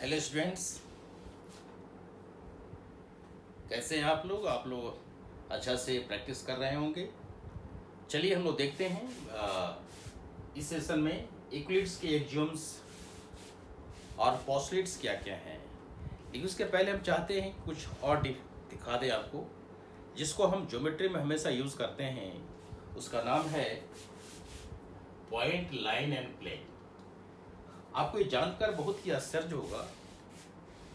Hello students, कैसे हैं आप लोग अच्छा से प्रैक्टिस कर रहे होंगे। चलिए हम लोग देखते हैं इस सेशन में यूक्लिड्स के एक्सियोम्स और पोस्टुलेट्स क्या क्या हैं। लेकिन उसके पहले हम चाहते हैं कुछ और दिखा दें आपको, जिसको हम ज्योमेट्री में हमेशा यूज़ करते हैं। उसका नाम है पॉइंट, लाइन एंड प्लेन। आपको ये जानकर बहुत ही आश्चर्य होगा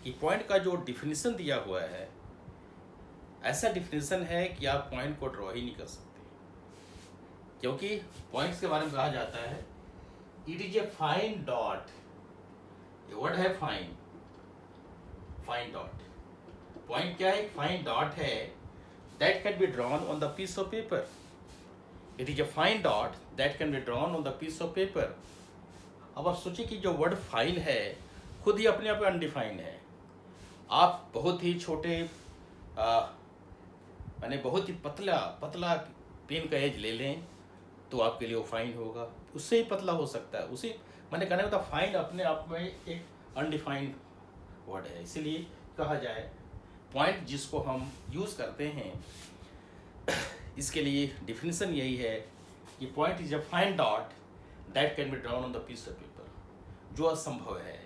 कि पॉइंट का जो डिफिनीशन दिया हुआ है, ऐसा डिफिनीशन है कि आप पॉइंट को ड्रॉ ही नहीं कर सकते, क्योंकि पॉइंट्स के बारे में कहा जाता है it is a fine dot. ये वर्ड है फाइन, फाइन डॉट। पॉइंट क्या है? फाइन डॉट है that can be drawn on the piece of paper. It is a fine dot that can be drawn on the piece of paper. अब आप सोचिए कि जो वर्ड फाइन है खुद ही अपने आप अनडिफाइंड है। आप बहुत ही छोटे माने बहुत ही पतला पतला पेन का एज ले लें तो आपके लिए वो फाइन होगा, उससे ही पतला हो सकता है। उसी मैंने कहने का फाइन अपने आप में एक अनडिफाइंड वर्ड है, इसीलिए कहा जाए पॉइंट जिसको हम यूज़ करते हैं इसके लिए डिफिनीशन यही है कि point is a fine dot that can be drawn on the piece of paper, जो असंभव है।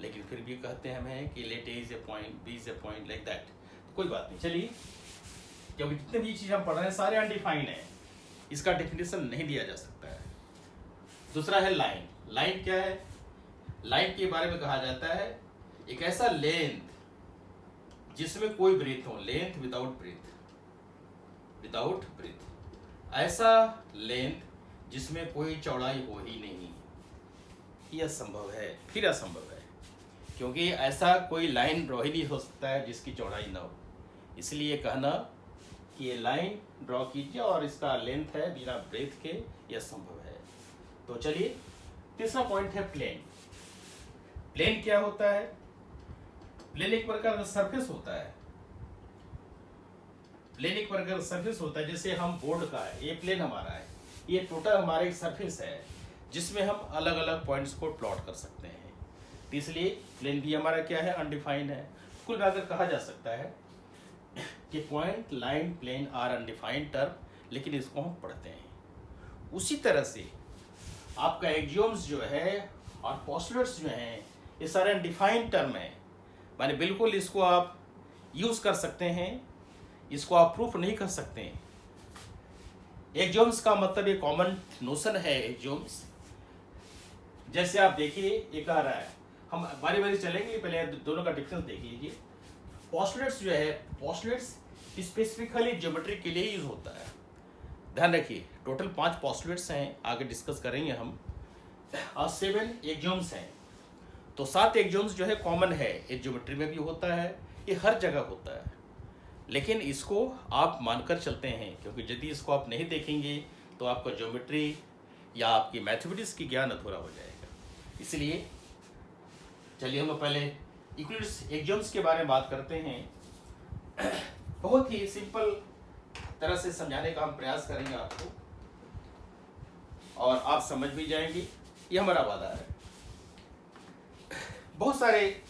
लेकिन फिर भी कहते हैं हमें कि let A is a point, B is a point, like that. कोई बात नहीं, चलिए क्योंकि जितने भी चीज़ हम पढ़ रहे हैं सारे अनडिफाइंड हैं, इसका डिफिनीशन नहीं दिया जा सकता है। दूसरा है लाइन। लाइन क्या है? लाइन के बारे में कहा जाता है एक ऐसा लेंथ जिसमें कोई ब्रीथ हो, length without breath, without breath. ऐसा लेंथ जिसमें कोई चौड़ाई हो ही नहीं, यह असंभव है। फिर असंभव है क्योंकि ऐसा कोई लाइन ड्रॉ ही नहीं हो सकता है जिसकी चौड़ाई ना हो। इसलिए कहना कि ये लाइन ड्रॉ कीजिए और इसका लेंथ है बिना ब्रेथ के, यह संभव है। तो चलिए तीसरा पॉइंट है प्लेन। प्लेन क्या होता है? प्लेन एक प्रकार का सरफेस होता है। प्लेन एक प्रकार का सरफेस होता है, जैसे हम बोर्ड का है, ये प्लेन हमारा है, ये टोटल हमारा एक सरफेस है जिसमें हम अलग अलग पॉइंट्स को प्लॉट कर सकते हैं। तो इसलिए प्लेन भी हमारा क्या है? अनडिफाइंड है। कुल मिलाकर कहा जा सकता है कि point, line, plane are undefined term, लेकिन इसको हम पढ़ते हैं। उसी तरह से आपका एक्सियोम्स जो है और पोस्टुलेट्स जो हैं, ये सारे अनडिफाइंड टर्म हैं। माने बिल्कुल इसको आप यूज कर सकते हैं, इसको आप प्रूफ नहीं कर सकते हैं। एक्सियोम्स का मतलब ये कॉमन नोशन है। एक्सियोम्स जैसे आप देखिए, ये कह रहा है, हम बारी बारी चलेंगे, पहले दोनों का डिफरेंस देख लीजिए। पोस्टुलेट्स जो है, पोस्टुलेट्स स्पेसिफिकली ज्योमेट्री के लिए यूज होता है। ध्यान रखिए, टोटल 5 पोस्टुलेट्स हैं, आगे डिस्कस करेंगे हम, और 7 एक्सियोम्स हैं। तो 7 एक्सियोम्स जो है कॉमन है, ये ज्योमेट्री में भी होता है, ये हर जगह होता है। लेकिन इसको आप मानकर चलते हैं, क्योंकि यदि इसको आप नहीं देखेंगे तो आपका ज्योमेट्री या आपकी मैथमेटिक्स की ज्ञान अधूरा हो जाएगा। इसलिए चलिए हम पहले यूक्लिड्स एक्सियोम्स के बारे में बात करते हैं। बहुत ही सिंपल तरह से समझाने का हम प्रयास करेंगे आपको, और आप समझ भी जाएंगे, ये हमारा वादा है। बहुत सारे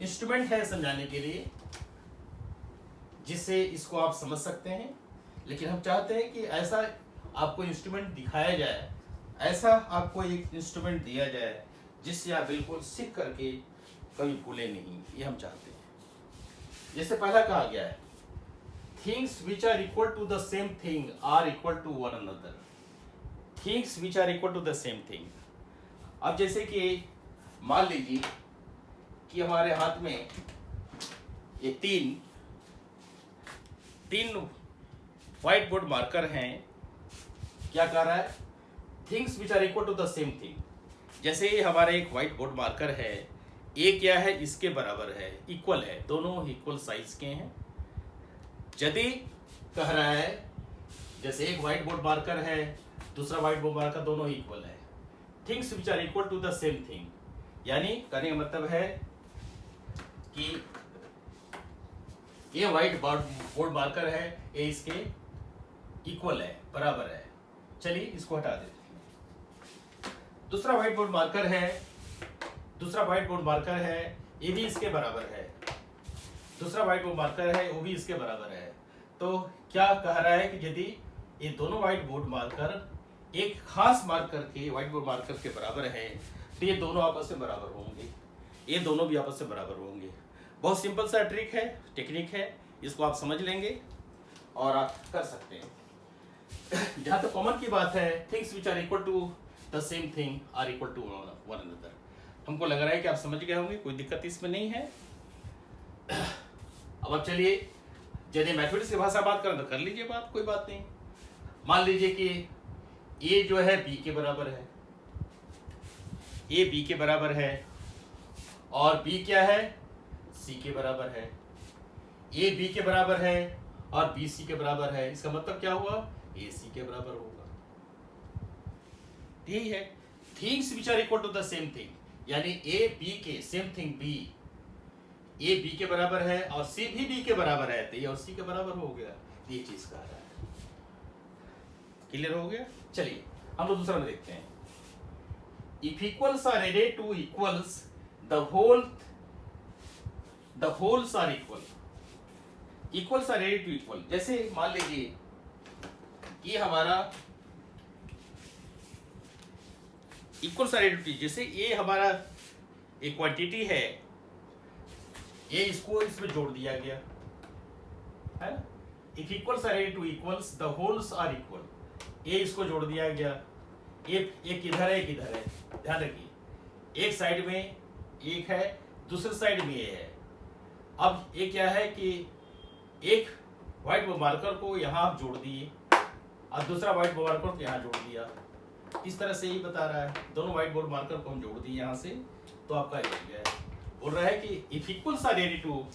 इंस्ट्रूमेंट हैं समझाने के लिए जिससे इसको आप समझ सकते हैं, लेकिन हम चाहते हैं कि ऐसा आपको इंस्ट्रूमेंट दिखाया जाए, ऐसा आपको एक इंस्ट्रूमेंट दिया जाए जिससे आप बिल्कुल सीख करके कभी भूले नहीं, ये हम चाहते हैं। जैसे पहला कहा गया है, things which are equal to the same thing are equal to one another. Things which are equal to the same thing. अब जैसे कि मान लीजिए कि हमारे हाथ में ये तीन व्हाइट बोर्ड मार्कर हैं। क्या कह रहा है? Things which are equal to the same thing. जैसे ये हमारा एक व्हाइट बोर्ड मार्कर है, ये क्या है? इसके बराबर है, इक्वल है, दोनों इक्वल साइज के हैं। यदि कह रहा है, जैसे एक व्हाइट बोर्ड मार्कर है, दूसरा व्हाइट बोर्ड मार्कर, दोनों इक्वल है, things which are equal to the same thing, यानी कहने का मतलब है कि ये व्हाइट बोर्ड मार्कर है, ये इसके इक्वल है, बराबर है। चलिए इसको हटा देते हैं। दूसरा व्हाइट बोर्ड मार्कर है, ये भी इसके बराबर है, दूसरा व्हाइट बोर्ड मार्कर है वो भी इसके बराबर है। तो क्या कह रहा है कि यदि ये दोनों व्हाइट बोर्ड मार्कर एक खास मार्कर के व्हाइट बोर्ड मार्कर के बराबर है तो ये दोनों आपस में बराबर होंगे, ये दोनों भी आपस में बराबर होंगे। बहुत सिंपल सा ट्रिक है, टेक्निक है, इसको आप समझ लेंगे और आप कर सकते हैं। जहाँ तक कॉमन की बात है, things which are equal to the same thing are equal to one another. हमको लग रहा है कि आप समझ गए होंगे, कोई दिक्कत इसमें नहीं है। अब चलिए, यदि मैथमेटिक्स की भाषा बात करें तो कर लीजिए बात, कोई बात नहीं। मान लीजिए कि ए जो है बी के बराबर है, ए बी के बराबर है और बी क्या है, सी के बराबर है। ए बी के बराबर है और बी सी के बराबर है, इसका मतलब क्या हुआ, ए सी के बराबर होगा। यही है things which are equal to the same thing, यानी ए बी के same thing B, A B के बराबर है और सी भी बी के बराबर है, तो ये और सी के बराबर हो गया। ये चीज कह रहा है, क्लियर हो गया। चलिए हम लोग दूसरा में देखते हैं। If equals are added to equals the wholes are equal, equals are added to equal. जैसे मान लीजिए ये हमारा इक्वल्स आर एडेड टू, जैसे ये हमारा एक क्वांटिटी है, ये इसको इसमें जोड़ दिया गया है। If equals are added to equals the wholes are equal, ये इसको जोड़ दिया गया, एक इधर है एक इधर है, ध्यान रखिए, एक साइड में एक है दूसरे साइड में ये है। अब ये क्या है कि एक व्हाइट मार्कर को यहाँ आप जोड़ दिए और दूसरा व्हाइट मार्कर को यहाँ जोड़ दिया, इस तरह से ही बता रहा है। दोनों व्हाइट बोर्ड मार्कर को हम जोड़ दिए यहाँ से, तो आपका ये हो गया है। बोल रहा है कि if equals are added to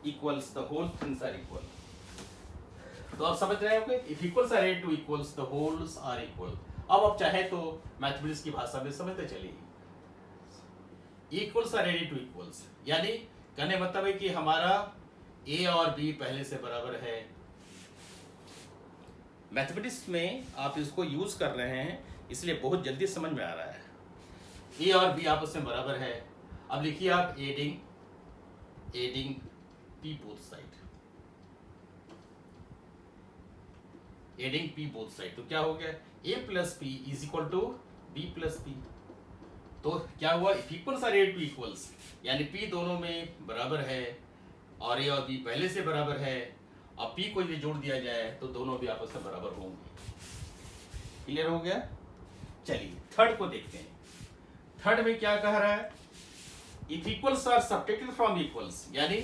equals the whole things are equal. तो आप समझ रहे होंगे, if equals are added to equals the wholes are equal. अब आप चाहे तो मैथमेटिक्स की भाषा में समझते चलिए, equals are added to equals, यानी कहने मतलब है कि हमारा ए और बी पहले से बराबर है। मैथमेटिक्स में आप इसको यूज कर रहे हैं इसलिए बहुत जल्दी समझ में आ रहा है। ए और बी आपस में बराबर है। अब लिखिए आप adding P both side, adding P both side, तो क्या हो गया, A plus P is equal to B plus P. तो क्या हुआ, if equals are added to equals, यानी पी दोनों में बराबर है और ए और बी पहले से बराबर है, अब पी को यदि जोड़ दिया जाए तो दोनों भी आपस में बराबर होंगे। क्लियर हो गया। चलिए थर्ड को देखते हैं। थर्ड में क्या कह रहा है, if equals are subtracted from equals, यानी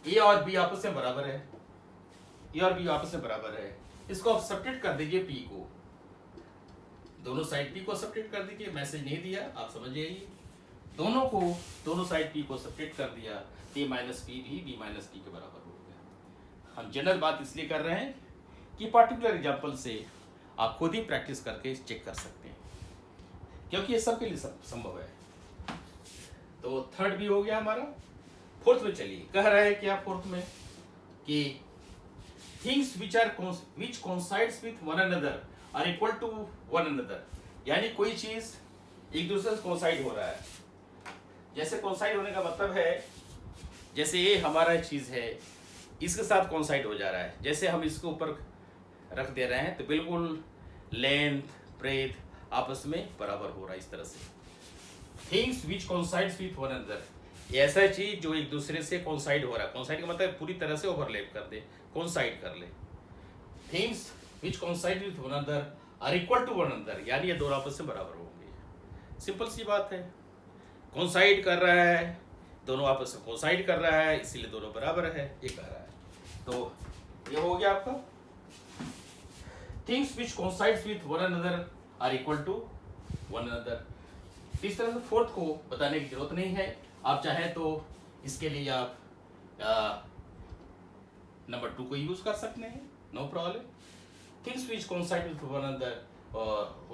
ए और बी आपस में बराबर है, ए और बी आपस में बराबर है, इसको आप सब्ट्रैक्ट कर दीजिए पी को, दोनों साइड पी को सब्ट्रैक्ट कर दीजिए। मैसेज नहीं दिया, आप समझ जाइए, दोनों साइड पी को सब्ट्रैक्ट कर दिया, ए माइनस पी भी बी माइनस पी के बराबर हो गया। हम जनरल बात इसलिए कर रहे हैं कि पार्टिकुलर एग्जांपल से आप खुद ही प्रैक्टिस करके चेक कर सकते हैं, क्योंकि ये सबके लिए संभव है। तो थर्ड भी हो गया हमारा। फोर्थ में चलिए, कह रहा है क्या फोर्थ में कि things which coincides with one another are equal to one another, यानी कोई चीज एक दूसरे से कोइंसाइड हो रहा है। जैसे कोइंसाइड होने का मतलब है, जैसे ये हमारा चीज है इसके साथ कोइंसाइड हो जा रहा है, जैसे हम इसके ऊपर रख दे रहे हैं तो बिल्कुल लेंथ ब्रेथ आपस में बराबर हो रहा है। इस तरह से things which coincides with one another, ऐसा चीज जो एक दूसरे से कोइंसाइड हो रहा है, कोइंसाइड का मतलब पूरी तरह से ओवरलैप कर दे, कोइंसाइड कर ले। Things which coincide with one another are equal to one another, यानी ये दोनों आपस में बराबर होंगे। सिंपल सी बात है, कोइंसाइड कर रहा है, दोनों आपस में कोइंसाइड कर रहा है, इसीलिए दोनों बराबर है, ये कह रहा है। तो ये हो गया आपका things which coincides with one another are equal to one another. इस तरह से फोर्थ को बताने की जरूरत नहीं है, आप चाहे तो इसके लिए आप नंबर 2 को यूज कर सकते हैं, no problem. Things which coincide with one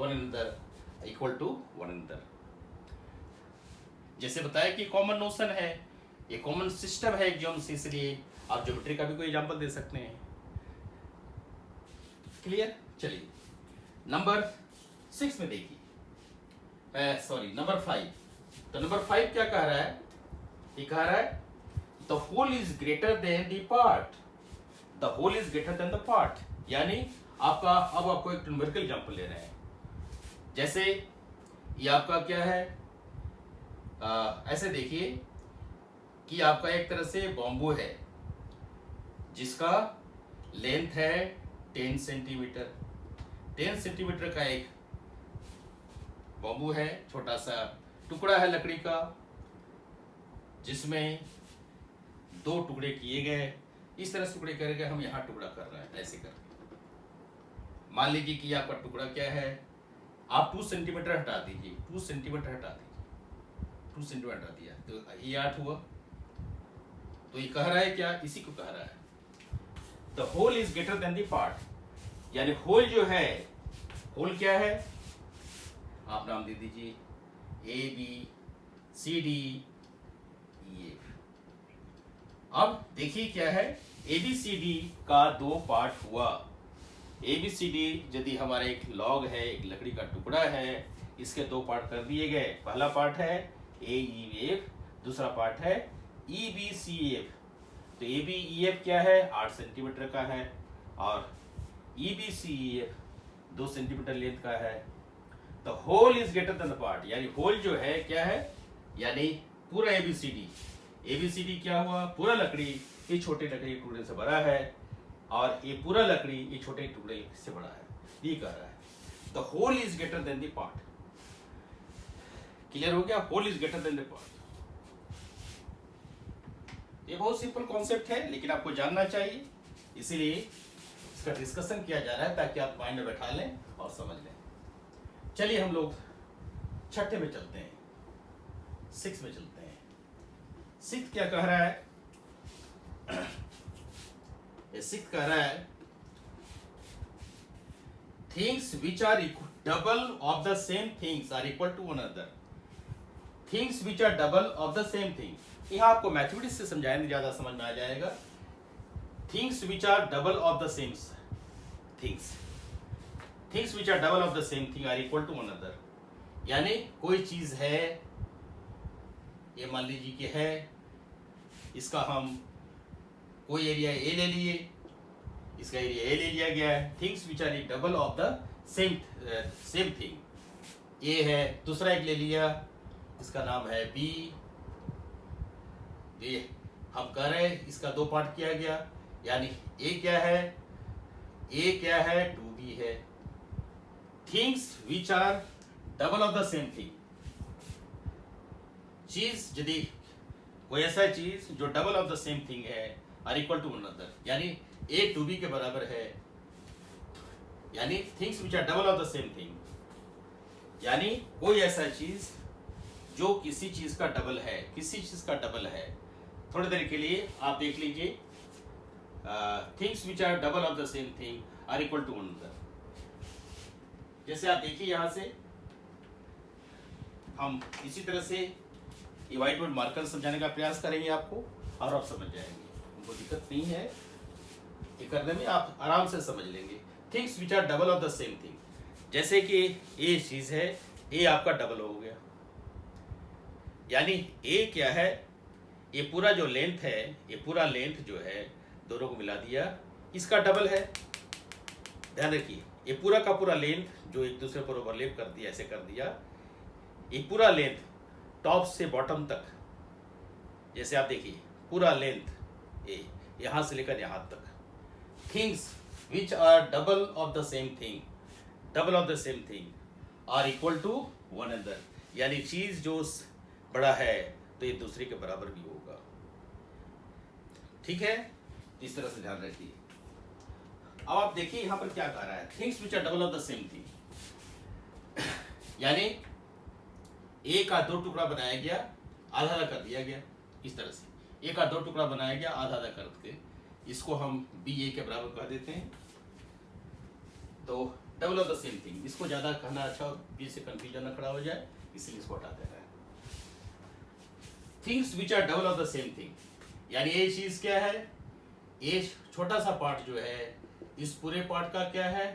another equal to one another. जैसे बताया कि कॉमन नोशन है, ये कॉमन सिस्टम है एग्जाम से, इसलिए आप ज्योमेट्री का भी कोई एग्जांपल दे सकते हैं। क्लियर। चलिए नंबर 6 में देखिए, सॉरी नंबर 5। तो नंबर 5 क्या कह रहा है, ये कह रहा है the whole is greater than the part, the whole is greater than the part, यानी आपका अब आपको एक न्यूमेरिकल एग्जांपल ले रहे हैं। जैसे ये आपका क्या है, ऐसे देखिए कि आपका एक तरह से बॉम्बू है जिसका लेंथ है 10 सेंटीमीटर। 10 सेंटीमीटर का एक बॉम्बू है, छोटा सा टुकड़ा है लकड़ी का जिसमें 2 टुकड़े किए गए। इस तरह से टुकड़े करके हम यहाँ टुकड़ा कर रहे हैं ऐसे करके। मान लीजिए कि आपका टुकड़ा क्या है, आप 2 सेंटीमीटर हटा दीजिए, 2 सेंटीमीटर हटा दीजिए, 2 सेंटीमीटर हटा दिया तो ये 8 हुआ। तो ये कह रहा है क्या, इसी को कह रहा है the whole is greater than the part, यानी होल जो है, होल क्या है, आप नाम दे दीजिए A B C D E F. अब देखिए क्या है, ए बी सी डी का 2 पार्ट हुआ। ए बी सी डी यदि हमारा एक लॉग है, एक लकड़ी का टुकड़ा है, इसके 2 पार्ट कर दिए गए। पहला पार्ट है ए ई एफ, दूसरा पार्ट है ई बी सी एफ। तो ए बी ई एफ क्या है, 8 सेंटीमीटर का है और E B C F 2 centimetre length का है। तो whole is greater than the part, यानी होल जो है क्या है, यानी पूरा एबीसीडी। एबीसीडी क्या हुआ, पूरा लकड़ी ये छोटे लकड़ी के टुकड़े से बड़ा है और ये पूरा लकड़ी ये छोटे टुकड़े से बड़ा है। ये कह रहा है the whole is greater than the part. Clear हो गया, whole is greater than the part. ये बहुत सिंपल कॉन्सेप्ट है लेकिन आपको जानना चाहिए, इसीलिए इसका डिस्कशन किया जा रहा है ताकि आप माइंड में बैठा लें और समझ लें। चलिए हम लोग छठे में चलते हैं, 6 में चलते हैं। 6 क्या कह रहा है, ये 6 कह रहा है things which are double of the same things are equal to one another. Things which are double of the same thing, यहां आपको मैथमेटिक्स से समझाएंगे ज्यादा समझ में आ जाएगा। Things which are double of the same things, things which are double of the same thing are equal to one another, यानी कोई चीज है, ये मान लीजिए कि है, इसका हम कोई एरिया ए ले लिए, इसका एरिया ए ले लिया गया है। Things which are double of the same thing, A है, दूसरा एक ले लिया, इसका नाम है बी। ये हम कह रहे हैं इसका 2 पार्ट किया गया, यानी ए क्या है, ए क्या है, 2b है। Things which are double of the same thing, चीज यदि कोई ऐसा चीज जो double of the same thing है are equal to one another, यानी ए 2b के बराबर है, यानी things which are double of the same thing, यानी कोई ऐसा चीज जो किसी चीज का डबल है, किसी चीज का डबल है। थोड़ी देर के लिए आप देख लीजिए, things which are double of the same thing are equal to one another. जैसे आप देखिए यहां से हम इसी तरह से ये व्हाइट बोर्ड मार्कर समझाने का प्रयास करेंगे आपको और आप समझ जाएंगे, उनको दिक्कत नहीं है, ये करने में आप आराम से समझ लेंगे। Things which are double of the same thing, जैसे कि ए चीज है, ए आपका डबल हो गया, यानी ए क्या है, ये पूरा जो लेंथ है, ये पूरा लेंथ जो है दोनों को मिला दिया, इसका डबल है। ध्यान रखिए, ये पूरा का पूरा लेंथ जो एक दूसरे पर ओवरलैप कर दिया, ऐसे कर दिया, ये पूरा लेंथ टॉप से बॉटम तक, जैसे आप देखिए पूरा लेंथ ये यहां से लेकर यहां तक। Things which are double of the same thing, double of the same thing are equal to one another, यानी चीज जो बड़ा है तो ये दूसरे के बराबर भी होगा। ठीक है, इस तरह से ध्यान रखिए। अब आप देखिए यहां पर क्या कह रहा है, things which are double of the same thing, यानी ए का 2 टुकड़ा बनाया गया, आधा आधा कर दिया गया, इस तरह से ए का 2 टुकड़ा बनाया गया, आधा आधा करके इसको हम बी ए के बराबर कर देते हैं। तो double of the same thing, इसको ज्यादा कहना अच्छा, बी से कंफ्यूजन न खड़ा हो जाए, इसलिए इसको हटा देना है। Things which are double of the same thing, यानी ये चीज क्या है, ये छोटा सा पार्ट जो है, इस पूरे पार्ट का क्या है,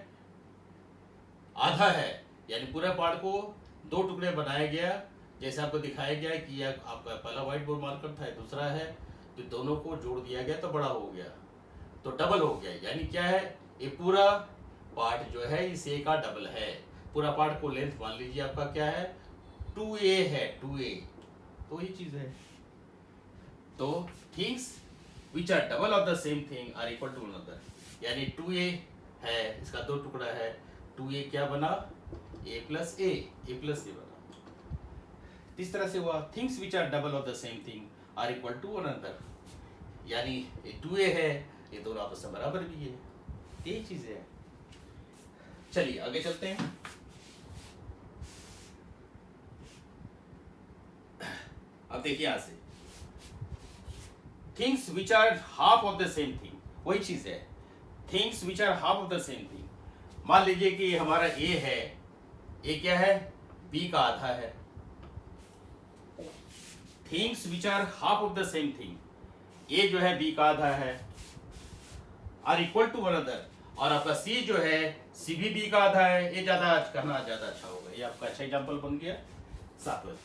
आधा है, यानी पूरे पार्ट को 2 टुकड़े बनाया गया जैसे आपको दिखाया गया है कि यह आपका पहला व्हाइट बोर्ड मार्कर था, दूसरा है, तो दोनों को जोड़ दिया गया तो बड़ा हो गया, तो डबल हो गया। यानी क्या है, ये पूरा पार्ट जो है इस ए का डबल है। पूरा पार्ट को लेंथ मान लीजिए आपका क्या है, 2a है, 2a, तो ये चीज है। तो things which are double of the same thing are equal to one another, यानी 2a है, इसका दो टुकड़ा है, 2a क्या बना, a प्लस a बना। इस तरह से हुआ things which are double of the same thing are equal to one another, यानी ये 2a है, ये दोनों आपस में बराबर भी है, यही चीज है। चलिए आगे चलते हैं। अब देखिए यहां से things which are half of the same thing, वही चीज है, things which are half of the same thing. मान लीजिए कि हमारा ए है, ए क्या है, बी का आधा है। Things which are half of the same thing, A जो है बी का आधा है, are equal to one other, और आपका सी जो है सी भी बी का आधा है। ये ज्यादा करना ज्यादा अच्छा होगा, ये आपका अच्छा एग्जाम्पल बन गया। 7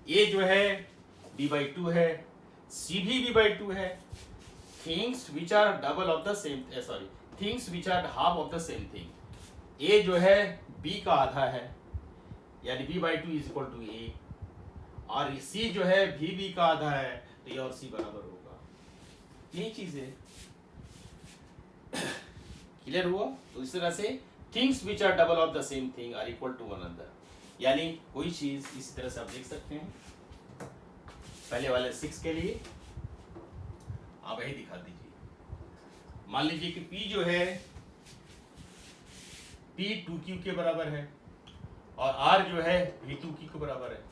ए जो है b/2 है, सी भी b/2 है। Things which are double of the same, sorry, things which are half of the same thing, A जो है b का आधा है, यानी b/2 इज इक्वल टू ए, और सी जो है भी b का आधा है, तो ये और सी बराबर होगा, यही चीज है। क्लियर हुआ? तो इस तरह से things which are double of the same thing are equal to one another, यानी कोई चीज इस तरह से आप देख सकते हैं। पहले वाले 6 के लिए आप यही दिखा दीजिए। मान लीजिए कि P जो है P 2Q के बराबर है, और R जो है भी 2Q के बराबर है।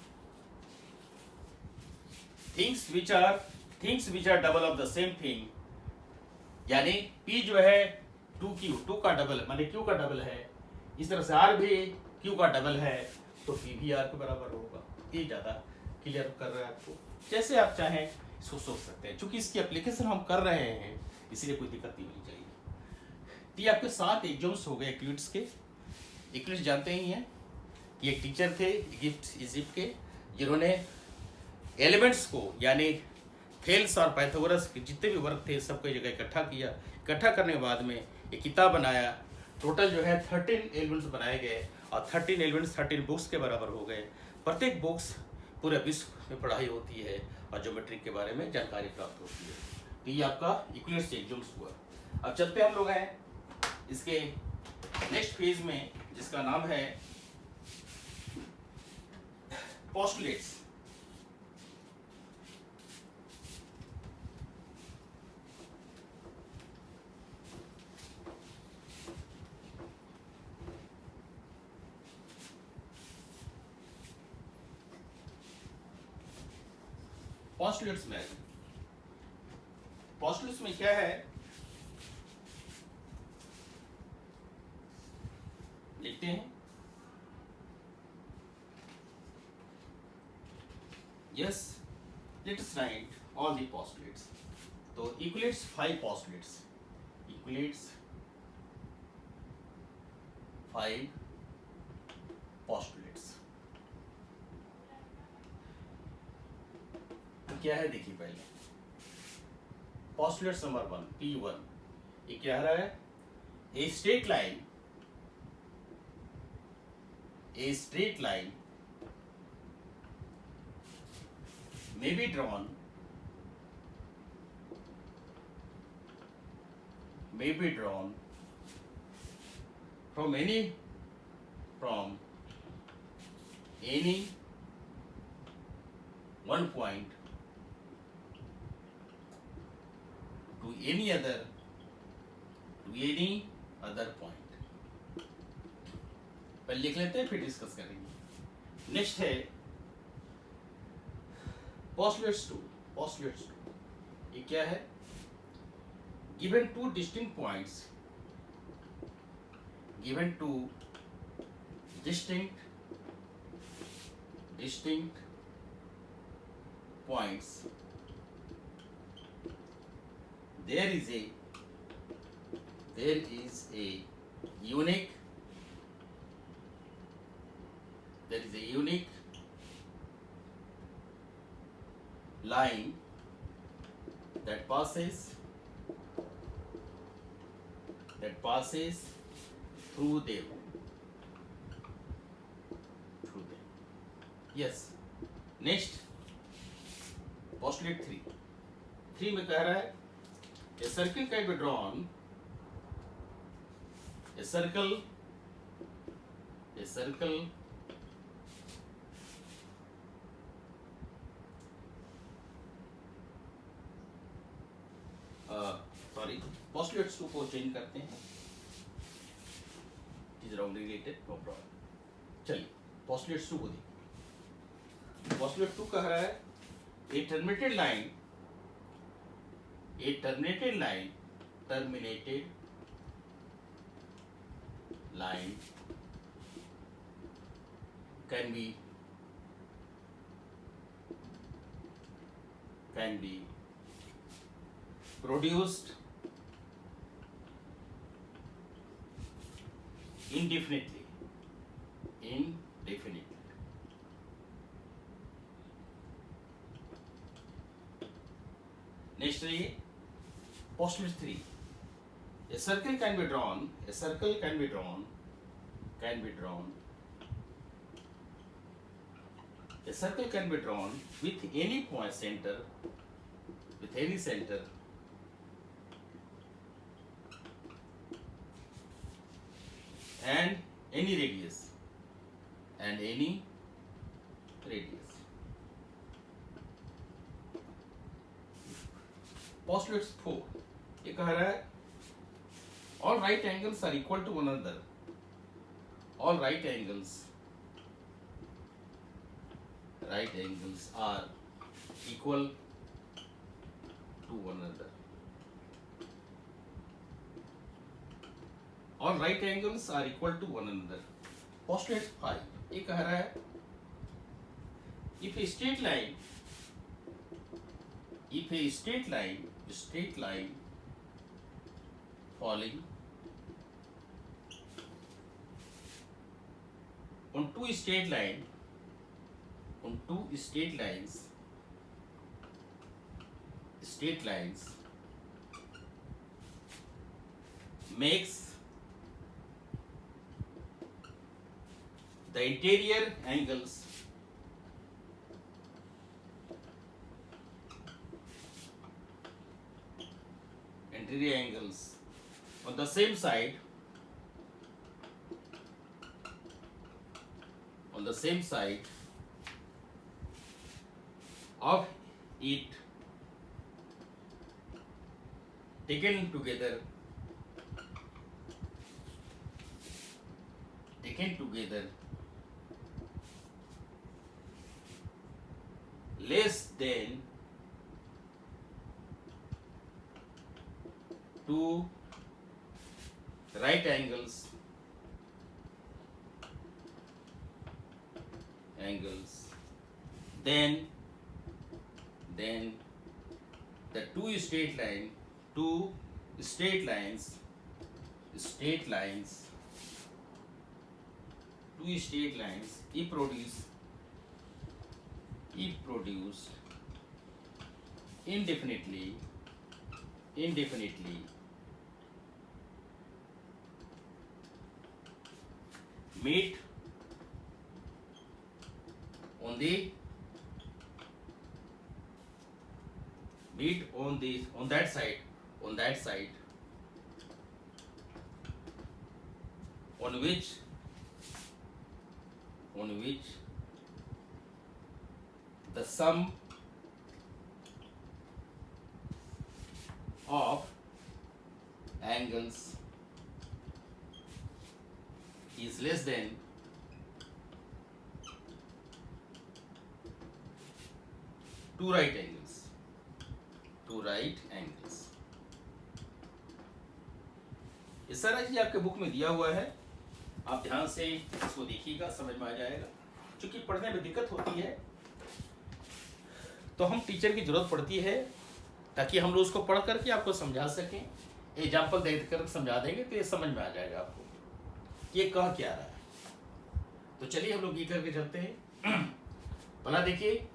Things which are double of the same thing, यानी P जो है 2Q, 2 का डबल माने Q का डबल है, इस तरह से R भी Q का डबल है, तो P भी R के बराबर होगा। ये ज्यादा क्लियर कर रहा है आपको, जैसे आप चाहें इसको सोच सकते हैं। चूंकि इसकी एप्लीकेशन हम कर रहे हैं इसलिए कोई दिक्कत नहीं होनी चाहिए। तो ये आपके 7 एग्जाम्स हो गए इक्लिप्स के। इक्लिप्स जानते ही हैं कि एक टीचर थे इजिप्ट के, जिन्होंने एलिमेंट्स को, यानी थेल्स और पाइथागोरस के जितने भी वर्क थे सबको एक जगह इकट्ठा किया। इकट्ठा करने के बाद में एक किताब बनाया। टोटल जो है 13 एलिमेंट्स बनाए गए, और 13 एलिमेंट्स 13 बुक्स के बराबर हो गए। प्रत्येक बुक्स पूरे विश्व में पढ़ाई होती है और ज्योमेट्रिक के बारे में जानकारी प्राप्त होती है। तो ये आपका इक्विवेलेंस एग्जाम्स हुआ। अब चलते हम लोग हैं इसके नेक्स्ट फेज में, जिसका नाम है पोस्टुलेट्स। पोस्टुलेट्स में क्या है, लिखते हैं yes, let's write all the postulates. तो इक्विवेलेंस 5 पोस्टुलेट्स, इक्विवेलेंस 5 पोस्टुलेट्स क्या है देखिए। पहले पोस्टुलेट्स नंबर 1 P1, ये क्या रहा है, ए straight line may be drawn from any one point to any other point। पहले लिख लेते हैं फिर डिस्कस करेंगे। नेक्स्ट है पोस्टुलेट्स 2। ये क्या है, given two distinct points, there is a unique line that passes through them. Yes. Next, postulate 3. 3 में कह रहा है a circle can be drawn. A circle postulates 2 को चेंज करते हैं. It is wrongly related, no problem. चलिए postulates 2 को देखिए. Postulate 2 कह रहा है a terminated line can be produced indefinitely. Next, postulate 3. A circle can be drawn with any point center, and any radius. Postulate 4 ये कह रहा है all right angles are equal to one another. All right angles are equal to one another. All right angles are equal to one another. Postulate 5 ये कह रहा है if a straight line falling on two straight lines makes the interior angles on the same side of it taken together less than two right angles then the two straight lines it produced indefinitely meet on that side on which the sum of angles is less than two right angles. ये सारा चीज आपके book में दिया हुआ है, आप ध्यान से इसको देखिएगा, समझ में आ जाएगा. क्योंकि पढ़ने में दिक्कत होती है तो हम टीचर की जरूरत पड़ती है ताकि हम लोग उसको पढ़ करके आपको समझा सकें. एग्जाम्पल देकर समझा देंगे तो ये समझ में आ जाएगा आपको ये कह क्या रहा है. तो चलिए हम लोग ये करके चलते हैं. भला देखिए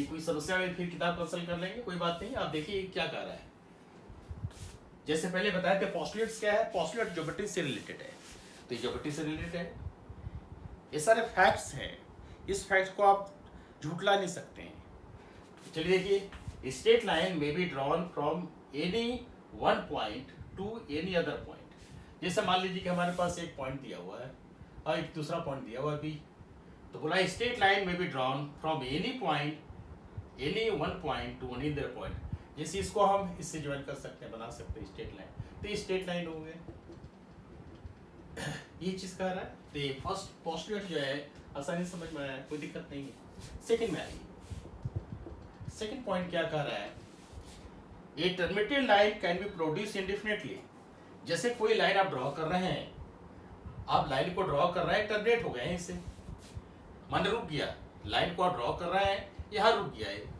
कोई समस्या में फिर किताब कंसल्ट कर लेंगे, कोई बात नहीं। आप देखिए क्या कह रहा है। जैसे पहले बताया थे पोस्टुलेट्स क्या है, पोस्टुलेट ज्योमेट्री से रिलेटेड है, तो ये ज्योमेट्री से रिलेटेड है। ये सारे फैक्ट्स हैं, इस फैक्ट्स को आप झूठला नहीं सकते हैं। चलिए देखिए, स्ट्रेट लाइन में be drawn from any one point two any other point. जैसे मान लीजिए कि हमारे पास एक पॉइंट दिया हुआ है और एक दूसरा पॉइंट दिया हुआ है बी, तो बोला स्ट्रेट लाइन में be drawn from any point, any one point two any other point. जैसे इसको हम इससे ज्वाइन कर सकते हैं, बना सकते हैं स्ट्रेट लाइन, तो ये स्ट्रेट लाइन हो गए। ये चीज कह रहा है, तो ये फर्स्ट पोस्टुलेट जो है आसानी से समझ में आया, कोई दिक्कत नहीं है। सेकंड में आइए, सेकंड पॉइंट क्या कह रहा है, a terminated line can be produce indefinitely. जैसे कोई लाइन आप ड्रॉ कर रहे हैं, आप लाइन को ड्रॉ कर रहे हैं, टर्मिनेट हो गए हैं इससे, मान रुक गया, लाइन को आप ड्रॉ कर रहे हैं, यहाँ रुक गया है।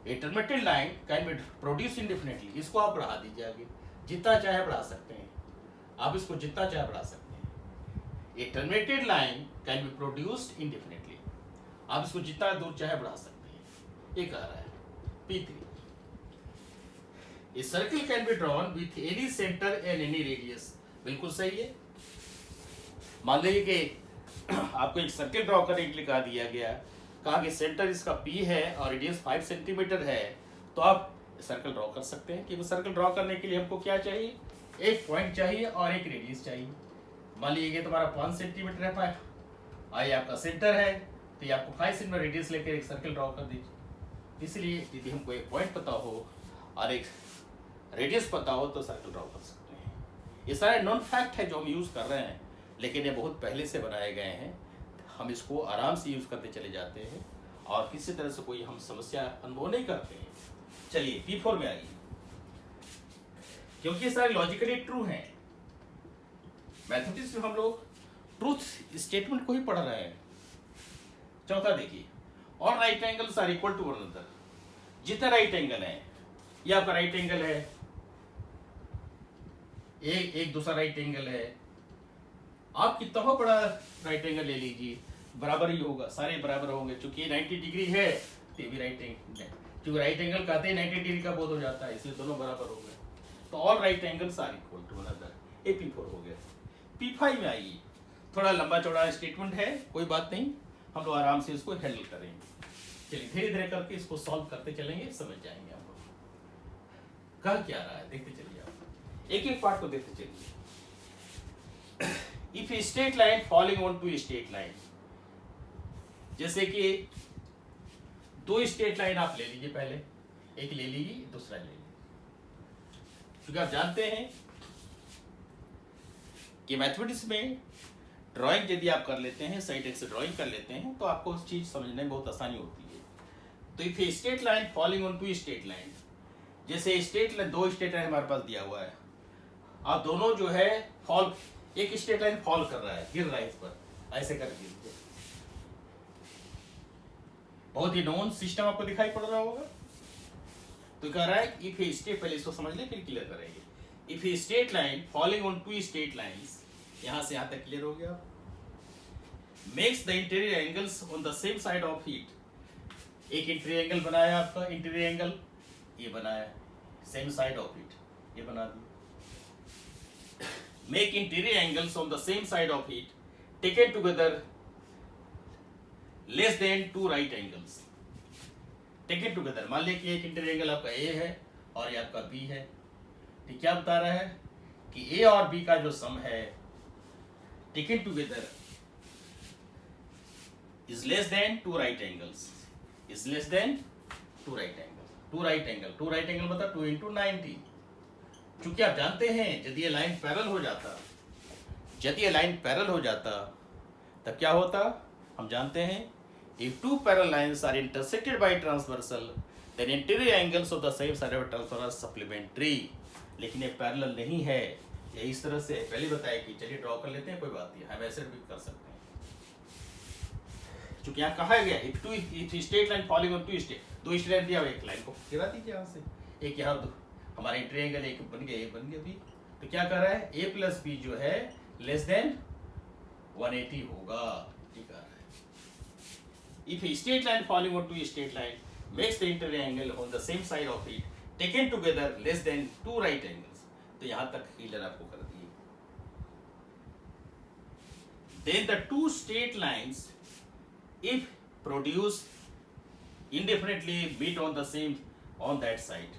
A terminated line can be produce indefinitely, इसको आप बढ़ा दीजिए आगे, जितना चाहे बढ़ा सकते हैं आप, इसको जितना चाहे बढ़ा सकते हैं। A terminated line can be produced indefinitely, आप इसको जितना दूर चाहे बढ़ा सकते हैं। ये कह रहा है P3, a circle can be drawn with any centre and any radius. बिल्कुल सही है। मान लीजिए कि आपको एक सर्किल ड्रॉ करने के लिए कहा दिया गया, कहा कि सेंटर इसका P है और रेडियस 5 सेंटीमीटर है, तो आप सर्कल ड्रॉ कर सकते हैं। कि वो सर्कल ड्रॉ करने के लिए हमको क्या चाहिए, एक पॉइंट चाहिए और एक रेडियस चाहिए। मान लीजिए तुम्हारा 5 सेंटीमीटर है, 5 ये आपका सेंटर है, तो ये आपको 5 सेंटीमीटर रेडियस लेकर एक सर्कल ड्रॉ कर दीजिए। इसलिए यदि हमको एक पॉइंट पता हो और एक रेडियस पता हो तो सर्कल ड्रॉ कर सकते हैं। ये सारे नॉन फैक्ट है जो हम यूज़ कर रहे हैं, लेकिन ये बहुत पहले से बनाए गए हैं, हम इसको आराम से यूज़ करते चले जाते हैं और किसी तरह से कोई हम समस्या अनुभव नहीं करते हैं। चलिए P4 में आइए, क्योंकि ये सारे लॉजिकली ट्रू हैं। मैथमेटिक्स में हम लोग ट्रूथ स्टेटमेंट को ही पढ़ रहे हैं। चौथा देखिए, all right angles are equal to one another. जितना राइट एंगल है, ये आपका राइट एंगल है, एक दूसरा राइट एंगल है, आप कितना हो बड़ा राइट एंगल ले लीजिए, बराबर ही होगा, सारे बराबर होंगे। चूंकि 90 डिग्री है तो ये भी राइट एंगल है, क्योंकि राइट एंगल कहते हैं 90 डिग्री का बोध हो जाता है, इसलिए दोनों बराबर हो गए। तो all right angles are equal to one another. ये P4 हो गया। P5 में आइए, थोड़ा लंबा चौड़ा स्टेटमेंट है, कोई बात नहीं, हम लोग आराम से इसको हैंडल करेंगे। चलिए धीरे धीरे करके इसको सॉल्व करते चलेंगे, समझ जाएंगे आप लोग कह क्या रहा है। देखते चलिए, आप एक एक पार्ट को देखते चलिए। If a straight line following on two straight line, जैसे कि दो स्ट्रेट लाइन आप ले लीजिए, पहले एक ले लीजिए, दूसरा ले लीजिए। क्योंकि आप जानते हैं कि मैथमेटिक्स में ड्राइंग यदि आप कर लेते हैं, सही ढंग से ड्राइंग कर लेते हैं, तो आपको उस चीज समझने में बहुत आसानी होती है। तो if a straight line following on two straight line, जैसे स्ट्रेट लाइन, दो स्ट्रेट लाइन हमारे पास दिया हुआ है, आप दोनों जो है फॉल, एक स्ट्रेट लाइन फॉल कर रहा है, गिर रहा है इस पर, ऐसे कर दीजिए। बहुत ही नॉन सिस्टम आपको दिखाई पड़ रहा होगा। तो कह रहा है इफ ए स्ट्रेट, पहले इसको समझ ले फिर क्लियर करेंगे। If a straight line following on two straight lines, यहां से यहां तक क्लियर हो गया। Makes the interior angles on the same side of it, एक इंटीरियर एंगल बनाया आपका, इंटीरियर एंगल ये बनाया, सेम साइड ऑफ इट ये बना दिया। Make interior angles on the same side of it taken together less than 2 right angles. Taken together, मान लिया कि एक इंटीरियर एंगल आपका A है और ये आपका B है, तो क्या बता रहा है कि A और B का जो सम है taken together is less than 2 right angles, is less than 2 right angles. 2 right angle मतलब 2 into 90। चूंकि आप जानते हैं यदि ये लाइन पैरेलल हो जाता, यदि ये लाइन पैरेलल हो जाता तब क्या होता, हम जानते हैं if two parallel lines are intersected by transversal then interior angles of the same side of transversal are supplementary। लेकिन ये पैरेलल नहीं है, ये इस तरह से पहले बताया कि चलिए ड्रॉ कर लेते हैं, कोई बात नहीं, हम ऐसे भी कर सकते हैं। चूंकि यहाँ कहा गया if straight line falling on two straight, दो स्ट्रेट लाइन दिया, एक लाइन को गिरा दीजिए यहाँ से, एक यहाँ हमारा इंटीरियर एंगल एक बन गया, एक बन गया B, तो क्या कर रहा है A प्लस B जो है लेस देन 180 होगा, ठीक है। If a straight line falling onto a straight line makes the interior angle on the same side of it taken together less than 2 right angles. तो यहाँ तक क्लियर आपको कर दिए. Then the two straight lines, if produce indefinitely meet on the same on that side.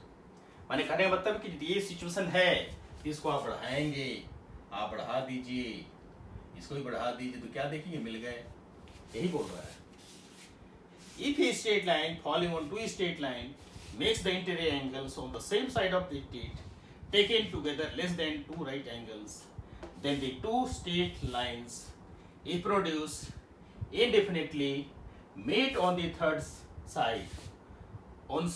माने कहने का मतलब कि ये सिचुएशन है, इसको आप बढ़ाएंगे, आप बढ़ा दीजिए, इसको भी बढ़ा दीजिए, तो क्या देखेंगे, मिल गए. यही बोल रहा है. If a straight line falling on two straight line makes the interior angles on the same side of it taken together less than 2 right angles, then the two straight lines, if produced indefinitely, meet on the third side, on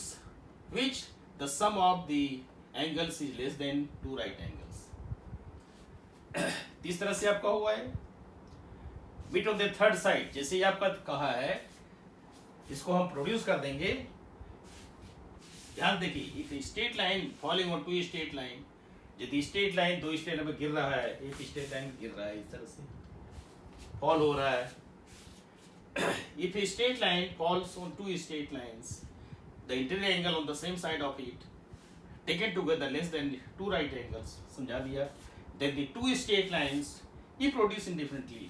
which the sum of the angles is less than 2 right angles. इस तरह से आपका हुआ है. Meet on the third side, जैसे ये आपका कहा है, इसको हम प्रोड्यूस कर देंगे. ध्यान देखिए, if straight line falling on two straight line, यदि स्ट्रेट लाइन दो स्ट्रेट लाइन में गिर रहा है, एक स्ट्रेट लाइन गिर रहा है, इस तरह से फॉल हो रहा है. If straight line falls on two straight lines, the interior angle on the same side of it taken together less than 2 right angles, समझा दिया. Then the two straight lines ये प्रोड्यूस इंडिफरेंटली,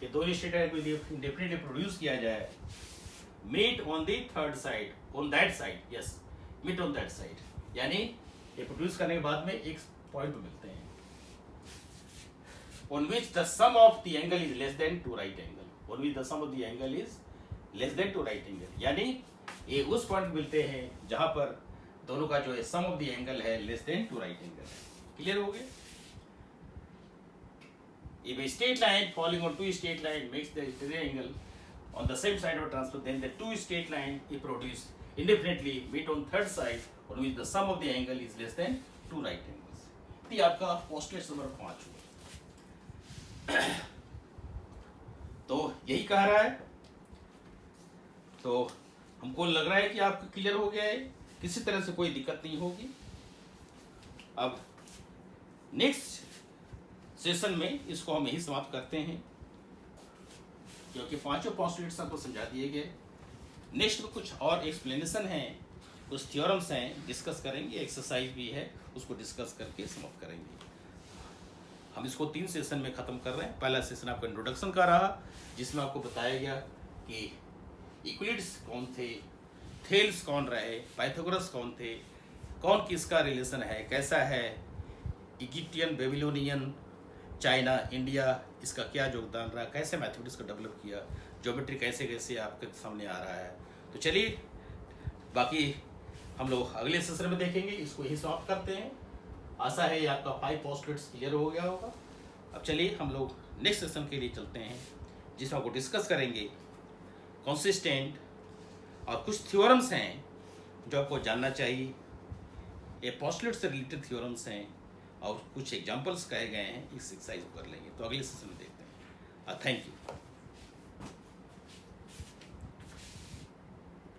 ये दो straight line को इंडिफरेंटली produce किया जाए, meet on the third side, on that side, yes, meet on that side, यानी ये प्रोड्यूस करने के बाद में एक पॉइंट पे मिलते हैं, on which the sum of the angle is less than 2 right angle, on which the sum of the angle is less than 2 right angle, यानी ये उस पॉइंट मिलते हैं जहां पर दोनों का जो है सम ऑफ द एंगल है लेस देन 2 right angle है. क्लियर हो गया. If a straight line falling on two straight line makes the interior angle on the same side of transfer, then the two straight line is produced indifferently meet on third side on which the sum of the angle is less than 2 right angles. ये आपका postulate number 5 हुआ. तो यही कह रहा है. तो हमको लग रहा है कि आपको क्लियर हो गया है, किसी तरह से कोई दिक्कत नहीं होगी. अब नेक्स्ट सेशन में इसको हम यही समाप्त करते हैं, क्योंकि पांचों पोस्टुलेट्स आपको समझा दिए गए. नेक्स्ट में कुछ और एक्सप्लेनेशन है, कुछ थ्योरम्स हैं, डिस्कस करेंगे, एक्सरसाइज भी है, उसको डिस्कस करके समाप्त करेंगे. हम इसको 3 सेशन में ख़त्म कर रहे हैं. पहला सेशन आपका इंट्रोडक्शन का रहा, जिसमें आपको बताया गया कि यूक्लिड्स कौन थे, थेल्स कौन रहे, पाइथागोरस कौन थे, कौन किसका रिलेशन है, कैसा है, इजिप्टियन, बेबीलोनियन, चाइना, इंडिया, इसका क्या योगदान रहा, कैसे मैथमेटिक्स को डेवलप किया, ज्योमेट्री कैसे कैसे आपके सामने आ रहा है. तो चलिए, बाकी हम लोग अगले सेशन में देखेंगे. इसको यही समाप्त करते हैं. आशा है ये आपका 5 पोस्टुलेट्स क्लियर हो गया होगा. अब चलिए हम लोग नेक्स्ट सेशन के लिए चलते हैं, जिसमें आपको डिस्कस करेंगे कंसिस्टेंट और कुछ थ्योरम्स हैं जो आपको जानना चाहिए. ये पोस्टुलेट से रिलेटेड थ्योरम्स हैं और कुछ एग्जांपल्स कहे गए हैं. इस एक्सरसाइज को कर लेंगे, तो अगले सेशन में देखते हैं. Thank you.